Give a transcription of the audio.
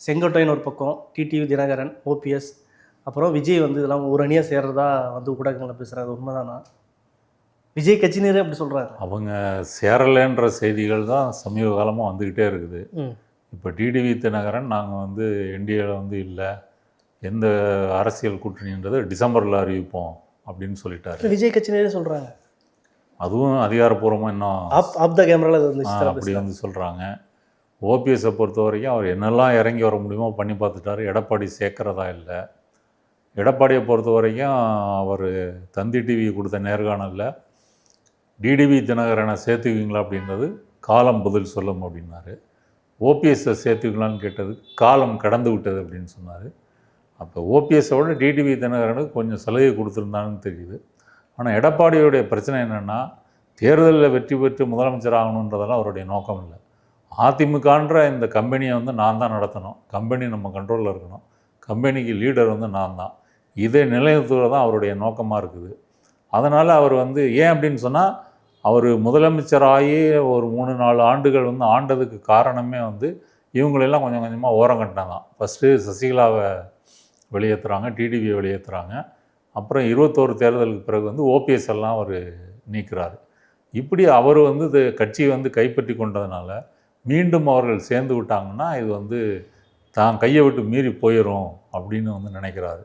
செங்கோட்டையன் ஒரு பக்கம், TTV Dinakaran, OPS, அப்புறம் விஜய் வந்து இதெல்லாம் ஒரு அணியாக சேர்றதா வந்து ஊடகங்களில் பேசுகிறாங்க. உண்மைதானா? விஜய் கட்சியினரே அப்படி சொல்கிறாங்க. அவங்க சேரலைன்ற செய்திகள் தான் சமீப காலமாக வந்துக்கிட்டே இருக்குது. இப்போ டிடிவி தினகரன் நாங்கள் வந்து என்டிஏவில் வந்து இல்லை, எந்த அரசியல் கூட்டணின்றது டிசம்பரில் அறிவிப்போம் அப்படின்னு சொல்லிட்டாரு. விஜய் கட்சியினரே சொல்கிறாங்க. அதுவும் அதிகாரப்பூர்வமாக இன்னும் ஆப் த கேமராவில் அப்படி வந்து சொல்கிறாங்க. ஓபிஎஸை பொறுத்த வரைக்கும் அவர் என்னெல்லாம் இறங்கி வர முடியுமோ பண்ணி பார்த்துட்டாரு. எடப்பாடி சேர்க்கிறதா இல்லை. எடப்பாடியை பொறுத்த வரைக்கும் அவர் தந்தி டிவி கொடுத்த நேர்காணலில் டிடிவி தினகரனை சேர்த்துக்குவீங்களா அப்படின்றது காலம் பதில் சொல்லும் அப்படின்னாரு. ஓபிஎஸ்ஸை சேர்த்துக்கலான்னு கேட்டது காலம் கடந்து விட்டது அப்படின்னு சொன்னார். அப்போ ஓபிஎஸோட டிடிவி தினகரனுக்கு கொஞ்சம் சலுகை கொடுத்துருந்தான்னு தெரியுது. ஆனால் எடப்பாடியோடைய பிரச்சனை என்னென்னா, தேர்தலில் வெற்றி பெற்று முதலமைச்சர் ஆகணுன்றதெல்லாம் அவருடைய நோக்கம் இல்லை. அதிமுகன்ற இந்த கம்பெனியை வந்து நான் தான் நடத்தணும், கம்பெனி நம்ம கண்ட்ரோலில் இருக்கணும், கம்பெனிக்கு லீடர் வந்து நான் தான், இதை நிலைநிறுத்துவது தான் அவருடைய நோக்கமாக இருக்குது. அதனால் அவர் வந்து ஏன் அப்படின்னு சொன்னால், அவர் முதலமைச்சராகி ஒரு 3-4 ஆண்டுகள் வந்து ஆண்டதுக்கு காரணமே வந்து இவங்களெல்லாம் கொஞ்சம் கொஞ்சமாக ஓரங்கட்டினாங்க. ஃபஸ்ட்டு சசிகலாவை வெளியேற்றுறாங்க, டிடிவியை வெளியேற்றுறாங்க. அப்புறம் 21 தேர்தலுக்கு பிறகு வந்து ஓபிஎஸ் எல்லாம் அவர் நீக்கிறார். இப்படி அவர் வந்து இது கட்சியை வந்து கைப்பற்றி கொண்டதுனால மீண்டும் அவர்கள் சேர்ந்து விட்டாங்கன்னா இது வந்து தான் கையை விட்டு மீறி போயிடும் அப்படின்னு வந்து நினைக்கிறாரு.